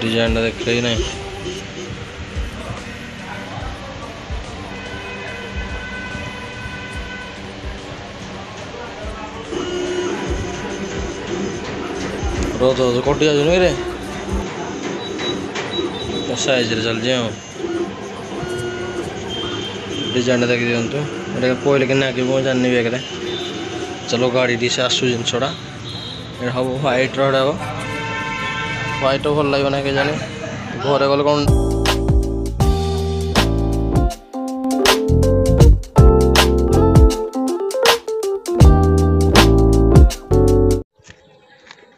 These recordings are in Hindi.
डिजाइन देख ही नहीं रोज रोज कोटी आज नहीं रे साइज रे चल जाओ डिजाइन देख दिंतु एटा कोइल के ना कि मो जाननी बेगरे चलो गाड़ी दी से आसु जिन छोड़ा ए हम व्हाइट रोड है व्हाइट भल लगे ना के जाने घरे गले कौन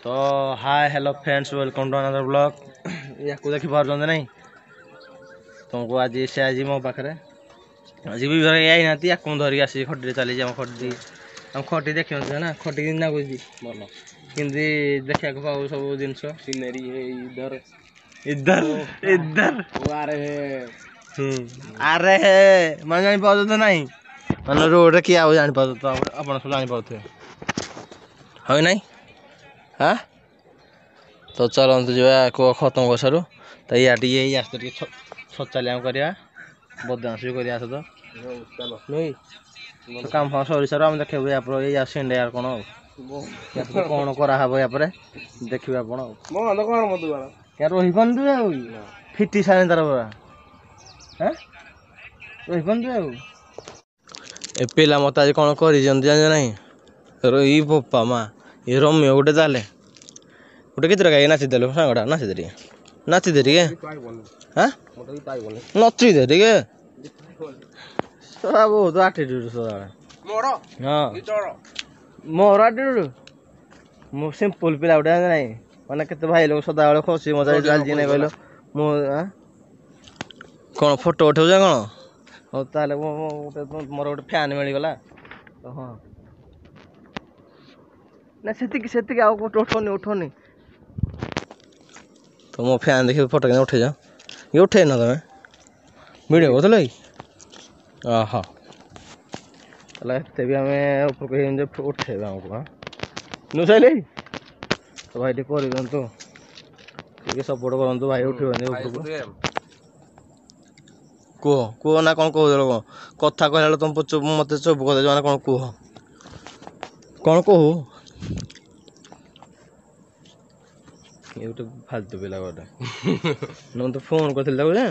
तो hi hello friends welcome to another blog या को देखि पार जंदे नहीं तुमको आज से आज मो पाखरे आज भी घर आई नाती या कोन धरि आसी खड्डी चली जा खड्डी हम खड्डी देखियो ना खड्डी दिन ना बुझी बोल किंदी देखा को पाऊ सब जिंस सीनरी है इधर इधर इधर अरे मन जानि पाउ तो नहीं मन रोड रे किया हो जानि पाउ तो अपन सब जानि पाउथे होय नहीं हां तो चलंतु जेवा को खत्म करसारु त या टिए आस्ते टिके सचालिया करिया बदमाश भी करिया तो चलो नहीं तो काम फां सरी सर हम देखबे या पर या सेंड यार कोन या तो कोन करा हबो या पर देखिबे आपण मो न कोन मत बाला क्या रोहि बंधु है फिटी सारे तार बरा हैं रोहि बंधु है ए पेला मत आज कोन करि जन जान नहीं रोहि पप्पा मा ये रम्य गोटे ताले गोटे कितरा गाय नाची देलो सांगडा नाची दे रे हां नाची दे रे सब तो एटीट्यूड सदा मोरो हां मोर एटीट्यूड मो सिंपल पिला उडा नहीं माने केते भाई लोग सदा वाले खुशी मजा चाल जी नहीं कहलो मो कोन फोटो उठाउ जा कोन हो ताले मोर गोटे फैन मिल गला तो हां ना सेति आउ उठोनी तो मो फैन देखि फोटो के उठे जा ये उठे ना तमे वीडियो होतले आहा तले एते भी हमें ऊपर कहि जे उठे हमको हां नु सैले तो भाई टे करि दन तो के सपोर्ट करन तो भाई उठिबने ऊपर को ना कोन को देलो कथा कहला तुम चुप मते चुप कर दे माने कोन को ये तो फालतू पिला गोटे न तो फोन करथिल ताको जे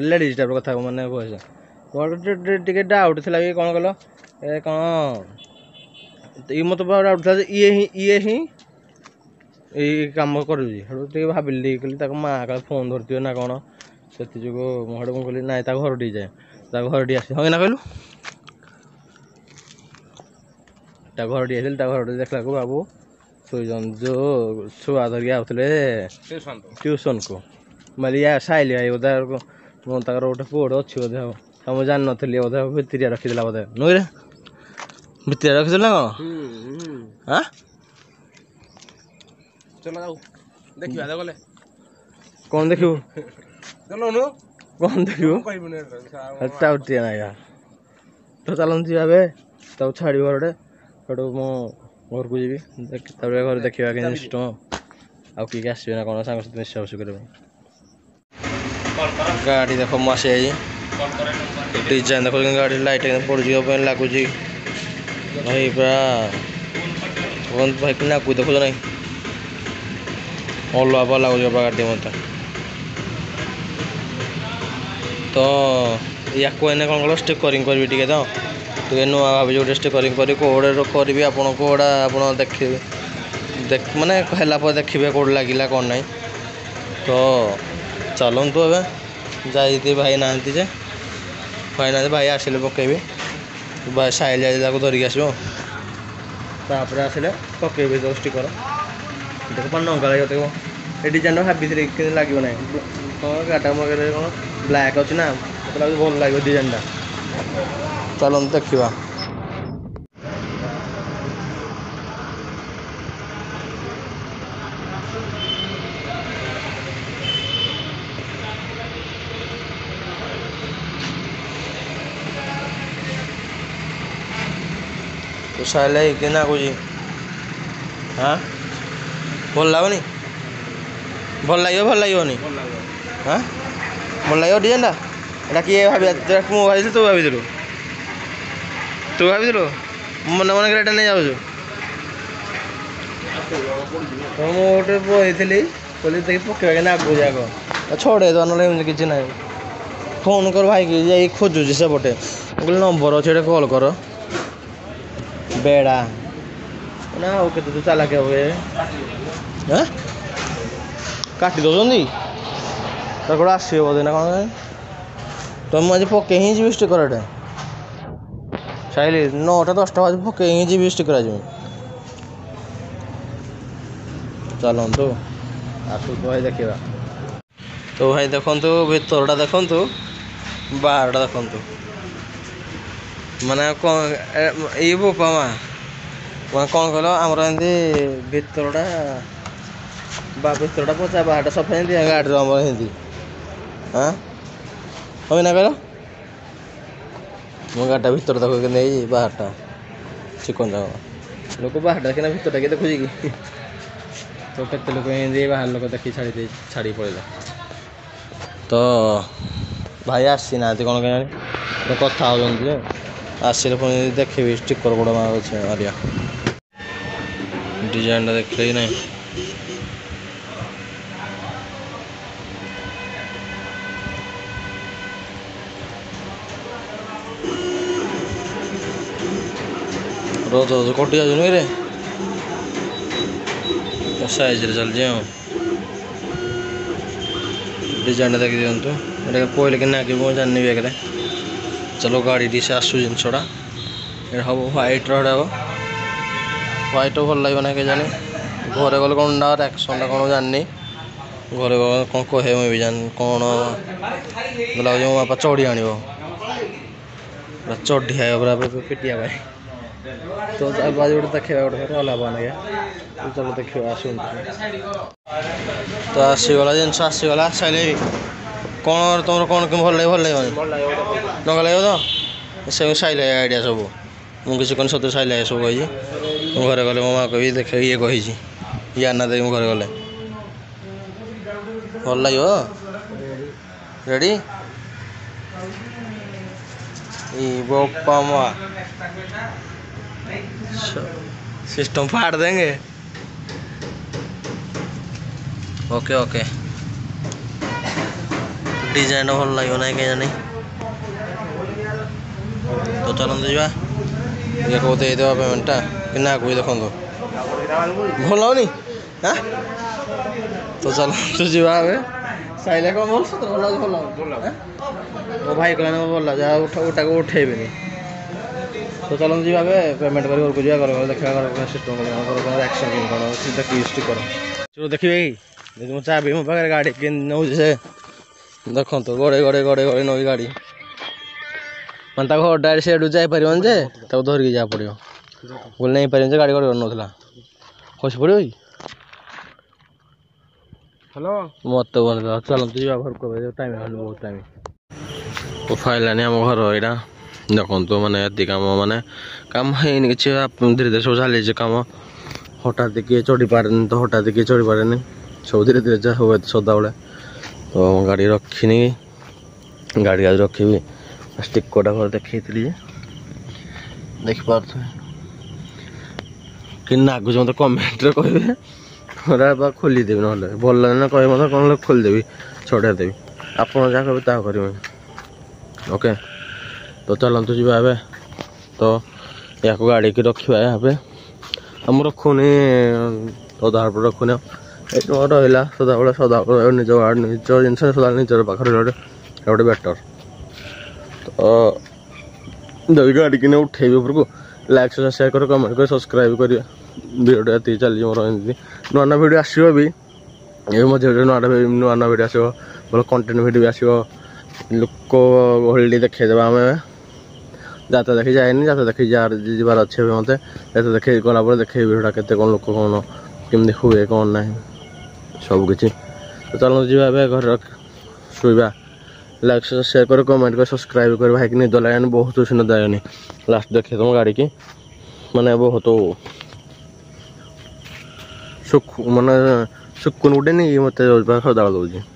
लेडीज टाइप कथा माने कहै गोटे टिके डाउट थिला कि कोन कहलो ए कोन ई मत डाउट था ये ही ए काम करू जी हेडो टिके भाबिली कहली ताको मां का फोन धरतियो ना कोन सेति जगो मोहडो कहली नाय ता घर डी जाय ता घर डी आसी हो ना कहलु ता घर डी आइल ता घर डी देखला को बाबू सुजन जो छुआ धर गया उतले ट्यूशन को मलिया साइल आई उधर को मो ताकर उठे पोड़ अछि उधर हम जान नथली उधर भितरिया रखि देला उधर नोइ रे भितरिया रखि देला कोन हां चलो जाऊ देखिया दे गले कोन देखियो चलो नु कोन देखियो अच्छा उठिया ना यार तो चलन जी आबे तो छाड़ी घरडे फटो मो घर को जीवी घर देखा कि सिस्टम आउ किए आसबे ना कौन सांग सहित मिसामिशी कर गाड़ी देख मस डिजाइन देख गाड़ी लाइट पड़ लगुच भाई पूरा भाई कि नाकू देखुच ना अलुआ पा लगुच गाड़ी मत तो या कौन कौन स्टिकरिंग करी टे तो टे नुआ भाई जो स्टिकरिंग करी आपन कोड़ा आप देखिए देख माने है देखिए कौट लगे कौन ना तो चलतु ए जाती भाई ना जे भाई आसिले पकेबी भाई साइल जाए धरिक आसपर आसिले पकेबी तो स्टिकर देख नंगा लगे ये डिजाइन भाभी कि लगे ना गाटा मगे कौन ब्लैक अच्छे ना मतलब भल लगे डिजाइन चलते देखा तो साइल कि ना कुछ हाँ भल लगनी ଭଲ ଲାଗିବନି ହଁ ଭଲ ଲାଗିବ ଡିଜାଇନଟା ଏଇଟା କିଏ ଭାବିଲା ମୁଁ ଭାବିଥିଲି ତୁ ଭାବିଥିଲୁ ମନେ ମନେ ଏଇଟା ନେଇ ଯାଉଛୁ ତ ମୁଁ ଗୋଟେ ବହିଥିଲି କହିଲି ଦେଖି ପକେଇବା କେମିତି ଆଗକୁ ଯାକ ଛଡ଼େଇ ଦେବା ନହେଲେ ଏମିତି କିଛି ନାହିଁ ଫୋନ୍ କର ଭାଇକି ଯାଇ ଖୋଜୁଛି ସେପଟେ ମୁଁ କହିଲି ନମ୍ବର ଅଛି ଏଇଟା କଲ୍ କର ବେଡ଼ା ନା ଆଉ କେତେ ତୁ ଚାଲାକି ହବ ହାଁ କାଟି ଦେଉଛନ୍ତି ତାର ଗୋଟେ ଆସିବ ବୋଧେ ନା କ'ଣ ତ ମୁଁ ଆଜି ପକେଇ ହିଁ ଯିବି ଷ୍ଟିକର ଏଇଟା ସାଇଲି 9ଟା 10ଟା ବାଜି ପକେଇ ହିଁ ଯିବି ଷ୍ଟିକର ଆଜି ଚାଲନ୍ତୁ ଆସୁ ଭାଇ ଦେଖିବା ତ ଭାଇ ଦେଖନ୍ତୁ ଭିତରଟା ଦେଖନ୍ତୁ ବାହାରଟା ଦେଖନ୍ତୁ ମାନେ କ'ଣ ଏଇ ବୋପା ମା ମାନେ କ'ଣ କହିଲ ଆମର ଏମିତି ଭିତରଟା ପଚା ବାହାରଟା ସଫା ଏମିତି ଗାଡ଼ିର ଆମର ଏମିତି ହଁ ହଁ ନା କହିଲ ମୋ ଗାଡ଼ିଟା ଭିତର ତାକୁ ନେଇ ବାହାରଟା ଚିକନ ଯାକ ଲୋକ ବାହାରଟା କିନା ଭିତରଟା କିଏ ଦେଖୁଛି କି ତ କେତେ ଲୋକ ଏମିତି ବାହାର ଲୋକ ଦେଖି ଛାଡ଼ିକି ପଳେଇଲା ତ ଭାଇ ଆସିନାହାନ୍ତି କ'ଣ କେଜାଣି ତ କଥା ହେଉଛନ୍ତି ଯେ ଆସିଲେ ପୁଣି ଦେଖିବି ଷ୍ଟିକର ଗୁଡ଼ା ଅଛି ମାରିବା ଡିଜାଇନଟା ଦେଖିଲେ କି ନାହିଁ ରୋଜ କଟି ଯାଉନି ରେ ସାଇଜରେ ଚାଲିଛି ଆଉ ଡିଜାଇନଟା ଦେଖି ଦିଅନ୍ତୁ ଏଇଟା ପହିଲେ କି ନାଗିବ ମୁଁ ଜାଣିନି ବେଗରେ ଚलो ଗାଡ଼ି ସେ ଆସୁ ଜିନିଷଟା ଏଇଟା ହେବ ହ୍ୱାଇଟ୍ର ଏଇଟା ହେବ ହ୍ୱାଇଟ୍ ଭଲ ଲାଗିବ ନା କେଜାଣି ଘରେ ଗଲେ କ'ଣ ଆକ୍ସନ୍ଟା କ'ଣ ଜାଣିନି ଘରେ ଗଲେ କ'ଣ କହେ ମୁଁ ବି ଜାଣିନି କ'ଣ ଲାଗୁଛି ମୋ ବାପା ଚଢ଼ି ଆଣିବ ପୁରା ଚଢ଼ି ଆଇବ ପୁରା ପିଟିବା ପାଇଁ ତ ଆଜି ଗୋଟେ ଦେଖିବା ଗୋଟେ ଅଲଗା ଆଜ୍ଞା ଚାଲ ଦେଖିବା ଆସନ୍ତୁ ତ ଆସିଗଲା ଜିନିଷ ଆସିଗଲା ସାଇଲେ କ'ଣ ତୁମର କ'ଣ ଭଲ ଲାଗିବନି ନଗା ଲାଗିବ ତ ସେ ସାଇଲେ ଆଇଡ଼ିଆ ସବୁ ମୁଁ କିଛି କନି ସତରେ ସାଇଲେ ସବୁ କହିଛି ମୁଁ ଘରେ ଗଲେ ମୋ ମା କହିବି ଦେଖ ଇଏ କହିଛି ଇଏ ଆନା ଦେବି ମୁଁ ଘରେ ଗଲେ ଭଲ ଲାଗିବ ରେଡ଼ି ଇ ବୋପା ମା सिस्टम फाड़ देंगे ओके ओके डिजाइन भल लगे ना क्या जानी तो चलते जा ये कहते पेमेंटा कि ना कोई देखो भल होनी हाँ तो चलते जा साइले कौन भल भल मो भाई कहना भल जा उठा उठेबी तो चलते जी पेमेंट कर देखा सिस्टम एक्शन कौन स्टिकर देखिए मो चाबी मो पाखे गाड़ी कि नौ से देखो गड़े गड़े गड़े गड़े नौ गाड़ी मैं घर डायरेक्ट से जापर जे धरिकी जा पड़ो बोले नहीं पार गाड़ी गड़े ना खसी पड़ो हेलो मत बन चलते जी घर को टाइम बहुत टाइम फाइलानी आम घर यहाँ देखो मैंने ये काम है कि धीरे धीरे सब चली कम हठात किए चढ़ी पारे तो हठात किए चढ़ी पारे सब धीरे धीरे जा हुए सदा बेले तो गाड़ी रखनी गाड़ी आज रखी स्टिकर घर देखी देखिपे कि नागुच मत कमेंट कहे खोलीदेवी ना भल लगे ना कहे मत कौन खोलीदेवी छड़ाई देवी आप जहाँ कहे ता कर ओके तो चलतु जी तो या गाड़ी की रखा यहाँ पे हम रखुनी सदा पर रखुनी रहा सदा निज गाड़ी निज जिन सदा निजर पाखे गोटे बेटर तो जब गाड़ी कि उठेबी उपरको लाइक शेयर कर कमेंट कर सब्सक्राइब कर वीडियो ये चलिए मोर एमती नुआ नुआ वीडियो आसो भी ये मझे नुआ नुआ वीडियो आसो भल कंटेंट वीडियो भी आसो लोक गहली देखा आम जाता देखी जाए जाता देखी जाबार अच्छे मत जाता देखे गला देखे भिड़ा के कौन लोक कौन केमती हुए कौन ना सबकि तो चलो जी घर शुवा लाइक शेयर कर कमेंट कर सब्सक्राइब कर भाई निद लगे बहुत सुन दायनी लास्ट देखे तुम गाड़ी की माने बहुत सुख माने ଶୁକୁନ ଗୋଟେ ନେଇକି ମୋତେ ରୋଜ ସଦାବେଳେ ଦେଉଛି।